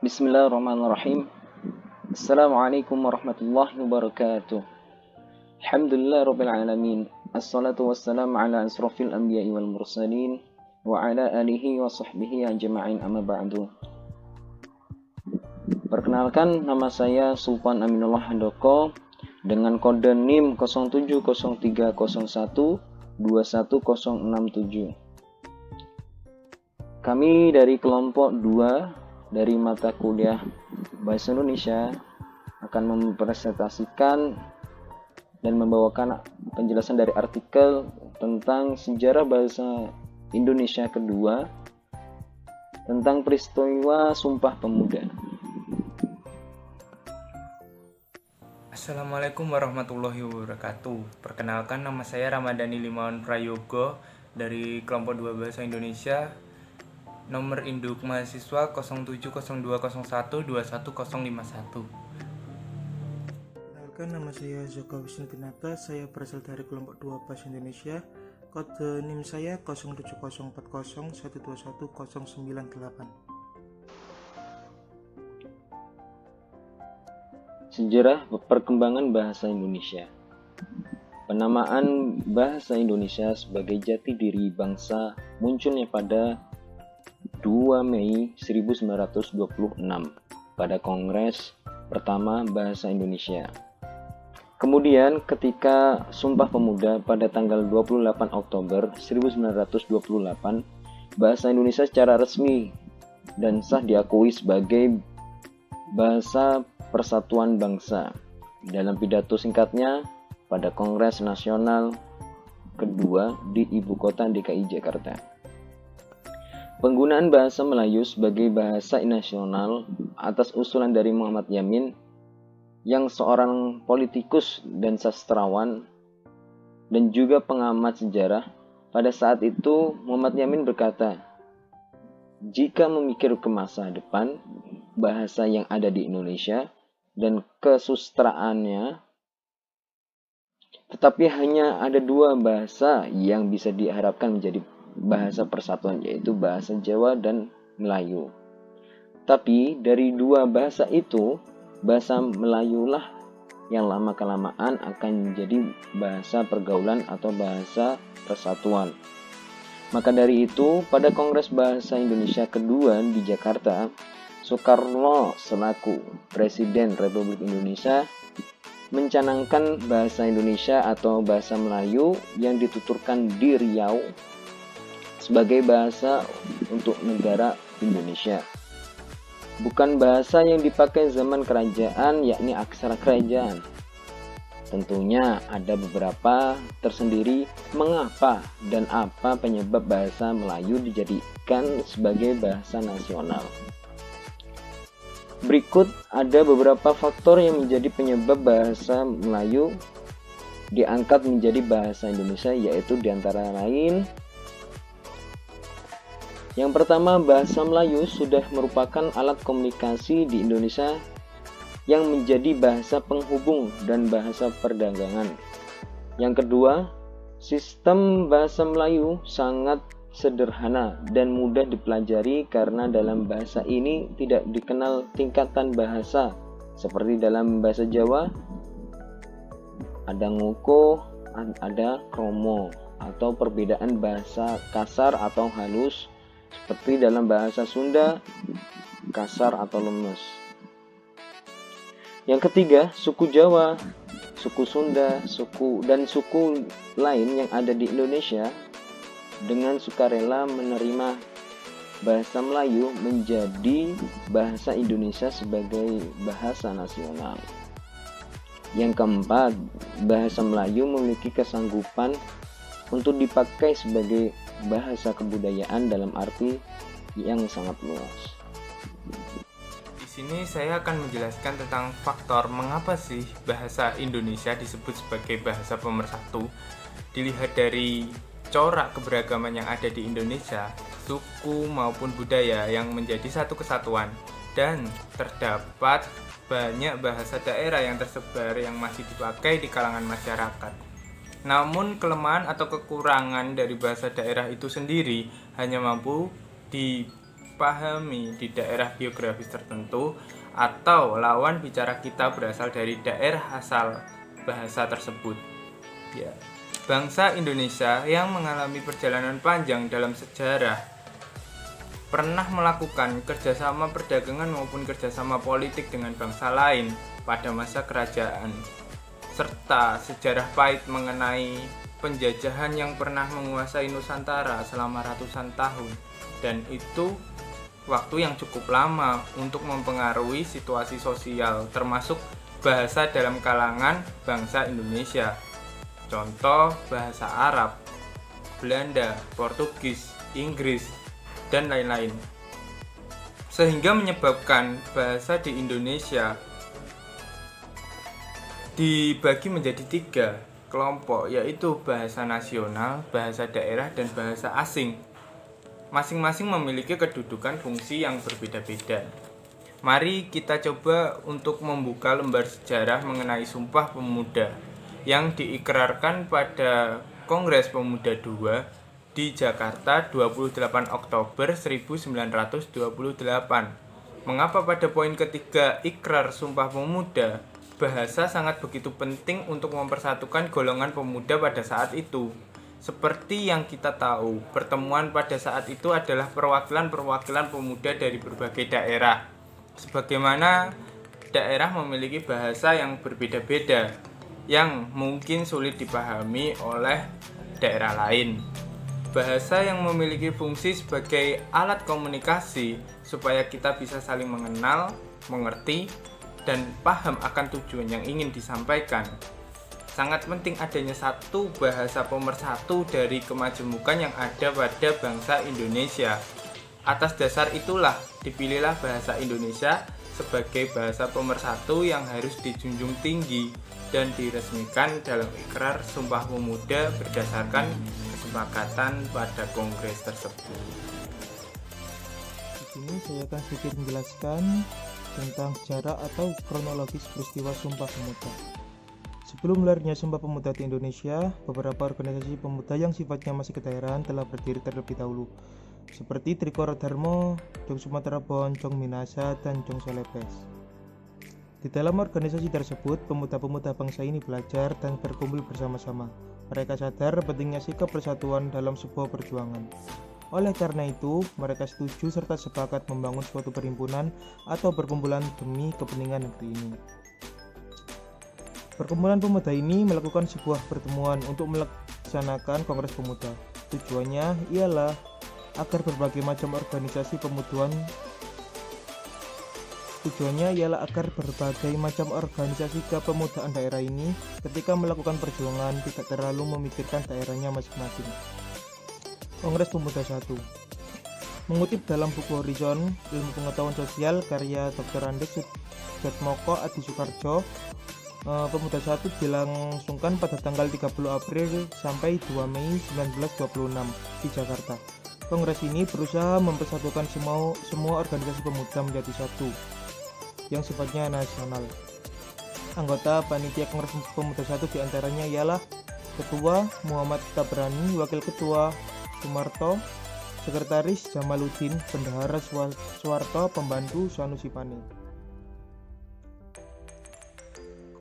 Bismillahirrahmanirrahim. Assalamualaikum warahmatullahi wabarakatuh. Alhamdulillah rabbil alamin. Assalatu wassalamu ala asrafil anbiya'i wal mursalin wa ala alihi wa sahbihi ajma'in amma ba'du. Perkenalkan, nama saya Sultan Aminullah Handoko dengan kode NIM 070301 21067. Kami dari kelompok 2 dari mata kuliah Bahasa Indonesia akan mempresentasikan dan membawakan penjelasan dari artikel tentang sejarah bahasa Indonesia kedua tentang peristiwa Sumpah Pemuda. Assalamualaikum warahmatullahi wabarakatuh. Perkenalkan, nama saya Ramadhani Limawan Prayogo dari kelompok 2 Bahasa Indonesia. Nomor induk mahasiswa 070201 21051. Perkenalkan, nama saya Zoko Wisnu Pinata. Saya berasal dari kelompok 2 Bahasa Indonesia. Kode NIM saya 070401211098. Sejarah perkembangan bahasa Indonesia. Penamaan bahasa Indonesia sebagai jati diri bangsa munculnya pada 2 Mei 1926 pada Kongres pertama Bahasa Indonesia. Kemudian ketika Sumpah Pemuda pada tanggal 28 Oktober 1928, bahasa Indonesia secara resmi dan sah diakui sebagai bahasa persatuan bangsa. Dalam pidato singkatnya pada Kongres Nasional kedua di Ibu Kota DKI Jakarta. Penggunaan bahasa Melayu sebagai bahasa nasional atas usulan dari Muhammad Yamin yang seorang politikus dan sastrawan dan juga pengamat sejarah. Pada saat itu Muhammad Yamin berkata, jika memikir ke masa depan, bahasa yang ada di Indonesia dan kesustraannya, tetapi hanya ada 2 bahasa yang bisa diharapkan menjadi bahasa persatuan, yaitu bahasa Jawa dan Melayu. Tapi dari 2 bahasa itu, bahasa Melayulah yang lama-kelamaan akan menjadi bahasa pergaulan atau bahasa persatuan. Maka dari itu, pada Kongres Bahasa Indonesia kedua di Jakarta, Soekarno selaku Presiden Republik Indonesia mencanangkan bahasa Indonesia atau bahasa Melayu yang dituturkan di Riau sebagai bahasa untuk negara Indonesia. Bukan bahasa yang dipakai zaman kerajaan, yakni aksara kerajaan. Tentunya ada beberapa tersendiri mengapa dan apa penyebab bahasa Melayu dijadikan sebagai bahasa nasional. Berikut ada beberapa faktor yang menjadi penyebab bahasa Melayu diangkat menjadi bahasa Indonesia, yaitu diantara lain: yang pertama, bahasa Melayu sudah merupakan alat komunikasi di Indonesia yang menjadi bahasa penghubung dan bahasa perdagangan. Yang kedua, sistem bahasa Melayu sangat sederhana dan mudah dipelajari karena dalam bahasa ini tidak dikenal tingkatan bahasa seperti dalam bahasa Jawa ada ngoko, ada kromo, atau perbedaan bahasa kasar atau halus seperti dalam bahasa Sunda kasar atau lemes. Yang ketiga, suku Jawa, suku Sunda, suku lain yang ada di Indonesia dengan sukarela menerima bahasa Melayu menjadi bahasa Indonesia sebagai bahasa nasional. Yang keempat, bahasa Melayu memiliki kesanggupan untuk dipakai sebagai bahasa kebudayaan dalam arti yang sangat luas. Di sini saya akan menjelaskan tentang faktor mengapa sih bahasa Indonesia disebut sebagai bahasa pemersatu. Dilihat dari corak keberagaman yang ada di Indonesia, suku maupun budaya yang menjadi satu kesatuan, dan terdapat banyak bahasa daerah yang tersebar yang masih dipakai di kalangan masyarakat. Namun kelemahan atau kekurangan dari bahasa daerah itu sendiri hanya mampu dipahami di daerah geografis tertentu atau lawan bicara kita berasal dari daerah asal bahasa tersebut. Ya, bangsa Indonesia yang mengalami perjalanan panjang dalam sejarah pernah melakukan kerjasama perdagangan maupun kerjasama politik dengan bangsa lain pada masa kerajaan, serta sejarah pahit mengenai penjajahan yang pernah menguasai Nusantara selama ratusan tahun, dan itu waktu yang cukup lama untuk mempengaruhi situasi sosial termasuk bahasa dalam kalangan bangsa Indonesia. Contoh bahasa Arab, Belanda, Portugis, Inggris, dan lain-lain. Sehingga menyebabkan bahasa di Indonesia dibagi menjadi 3 kelompok, yaitu bahasa nasional, bahasa daerah, dan bahasa asing. Masing-masing memiliki kedudukan fungsi yang berbeda-beda. Mari kita coba untuk membuka lembar sejarah mengenai Sumpah Pemuda yang diikrarkan pada Kongres Pemuda II di Jakarta 28 Oktober 1928. Mengapa pada poin ketiga ikrar Sumpah Pemuda, bahasa sangat begitu penting untuk mempersatukan golongan pemuda pada saat itu? Seperti yang kita tahu, pertemuan pada saat itu adalah perwakilan-perwakilan pemuda dari berbagai daerah. Sebagaimana daerah memiliki bahasa yang berbeda-beda, yang mungkin sulit dipahami oleh daerah lain. Bahasa yang memiliki fungsi sebagai alat komunikasi supaya kita bisa saling mengenal, mengerti, dan paham akan tujuan yang ingin disampaikan. Sangat penting adanya satu bahasa pemersatu dari kemajemukan yang ada pada bangsa Indonesia. Atas dasar itulah dipilihlah bahasa Indonesia sebagai bahasa pemersatu yang harus dijunjung tinggi dan diresmikan dalam ikrar Sumpah Pemuda berdasarkan kesepakatan pada kongres tersebut. Di sini saya akan sedikit menjelaskan tentang sejarah atau kronologis peristiwa Sumpah Pemuda. Sebelum lahirnya Sumpah Pemuda di Indonesia, beberapa organisasi pemuda yang sifatnya masih kedaerahan telah berdiri terlebih dahulu, seperti Trikora Dharma, Jong Sumatera Bon, Jong Minasa, dan Jong Celebes. Di dalam organisasi tersebut, pemuda-pemuda bangsa ini belajar dan berkumpul bersama-sama. Mereka sadar pentingnya sikap persatuan dalam sebuah perjuangan. Oleh karena itu, mereka setuju serta sepakat membangun suatu perhimpunan atau perkumpulan demi kepentingan negeri ini. Perkumpulan pemuda ini melakukan sebuah pertemuan untuk melaksanakan Kongres Pemuda. Tujuannya ialah agar berbagai macam organisasi kepemudaan daerah ini ketika melakukan perjuangan tidak terlalu memikirkan daerahnya masing-masing. Kongres Pemuda 1. Mengutip dalam buku Horizon Ilmu Pengetahuan Sosial karya Dr. Andes Sudjatmoko Adi Soekarjo, Pemuda 1 dilangsungkan pada tanggal 30 April sampai 2 Mei 1926 di Jakarta. Kongres ini berusaha mempersatukan semua organisasi pemuda menjadi satu yang sifatnya nasional. Anggota panitia Kongres Pemuda 1 diantaranya ialah Ketua Muhammad Tabrani, Wakil Ketua Sumarto, Sekretaris Jamaluddin, Bendahara Suwarto, Pembantu Sanusi Pane.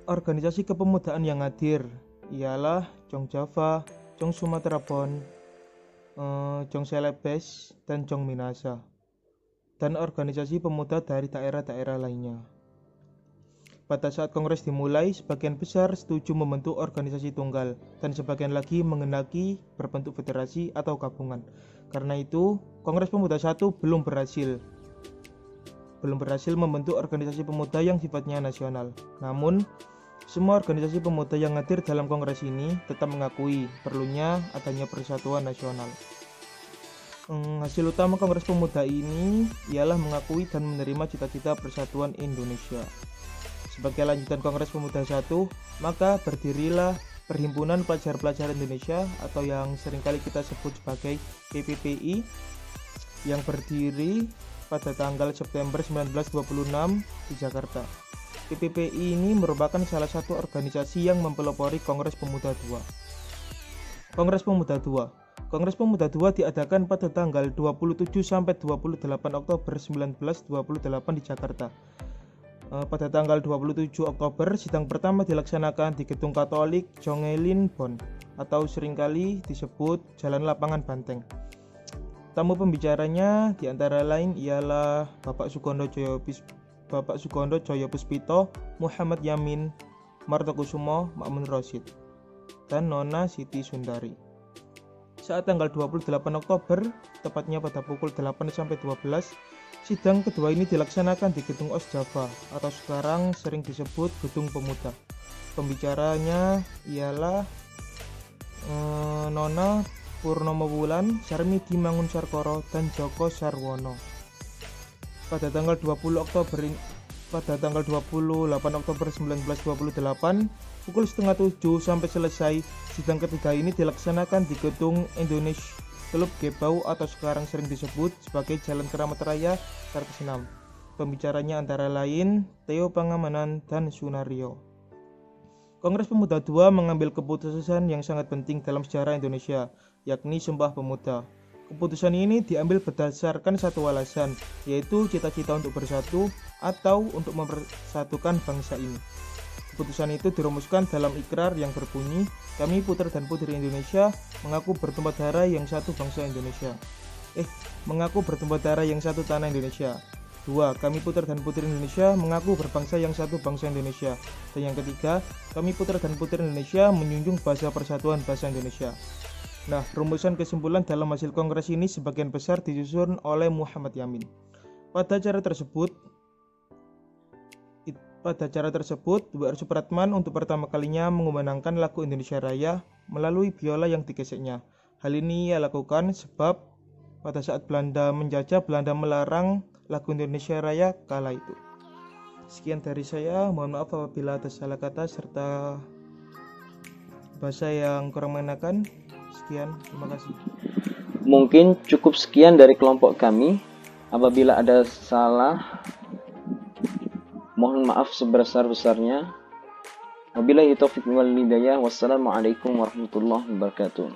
Organisasi kepemudaan yang hadir ialah Jong Java, Jong Sumatera Bon, Jong Celebes, dan Jong Minasa, dan organisasi pemuda dari daerah-daerah lainnya. Pada saat kongres dimulai, sebagian besar setuju membentuk organisasi tunggal, dan sebagian lagi menghendaki berbentuk federasi atau gabungan. Karena itu, Kongres Pemuda 1 belum berhasil membentuk organisasi pemuda yang sifatnya nasional. Namun, semua organisasi pemuda yang hadir dalam kongres ini tetap mengakui perlunya adanya persatuan nasional. Hasil utama Kongres Pemuda ini ialah mengakui dan menerima cita-cita persatuan Indonesia. Sebagai lanjutan Kongres Pemuda 1, maka berdirilah Perhimpunan Pelajar-Pelajar Indonesia atau yang seringkali kita sebut sebagai PPPI yang berdiri pada tanggal September 1926 di Jakarta. PPPI ini merupakan salah satu organisasi yang mempelopori Kongres Pemuda II. Kongres Pemuda II. Kongres Pemuda II diadakan pada tanggal 27 sampai 28 Oktober 1928 di Jakarta. Pada tanggal 27 Oktober, sidang pertama dilaksanakan di Gedung Katolik Jongelin Bonn atau seringkali disebut Jalan Lapangan Banteng. Tamu pembicaranya diantara lain ialah Bapak Sugondo Joyopuspito, Muhammad Yamin, Martokusumo, Ma'mun Rosyid, dan Nona Siti Sundari. Saat tanggal 28 Oktober, tepatnya pada pukul 8 sampai 12, sidang kedua ini dilaksanakan di Gedung OS Java atau sekarang sering disebut Gedung Pemuda. Pembicaranya ialah Nona Purnomo Wulan, Sarmidi Mangun Sarkoro, dan Joko Sarwono. Pada tanggal 28 Oktober 1928, pukul setengah 7 sampai selesai, sidang ketiga ini dilaksanakan di Gedung Indonesia Klub Gebau atau sekarang sering disebut sebagai Jalan Keramat Raya Kartosena. Pembicaranya antara lain Theo Pangamanan dan Sunario. Kongres Pemuda II mengambil keputusan yang sangat penting dalam sejarah Indonesia, yakni Sumpah Pemuda. Keputusan ini diambil berdasarkan satu alasan, yaitu cita-cita untuk bersatu atau untuk mempersatukan bangsa ini. Keputusan itu dirumuskan dalam ikrar yang berbunyi, kami putra dan putri Indonesia mengaku bertumpah darah yang satu bangsa Indonesia. Mengaku bertumpah darah yang satu tanah Indonesia. 2. Kami putra dan putri Indonesia mengaku berbangsa yang satu bangsa Indonesia. Dan yang ketiga, kami putra dan putri Indonesia menjunjung bahasa persatuan bahasa Indonesia. Nah, rumusan kesimpulan dalam hasil kongres ini sebagian besar disusun oleh Muhammad Yamin. Pada acara tersebut, W.R. Supratman untuk pertama kalinya mengumandangkan lagu Indonesia Raya melalui biola yang digeseknya. Hal ini ia lakukan sebab pada saat Belanda menjajah, Belanda melarang lagu Indonesia Raya kala itu. Sekian dari saya, mohon maaf apabila ada salah kata serta bahasa yang kurang mengenakan. Sekian, terima kasih. Mungkin cukup sekian dari kelompok kami. Apabila ada salah, mohon maaf sebesar-besarnya. Wabillahi taufiq wal hidayah. Wassalamualaikum warahmatullahi wabarakatuh.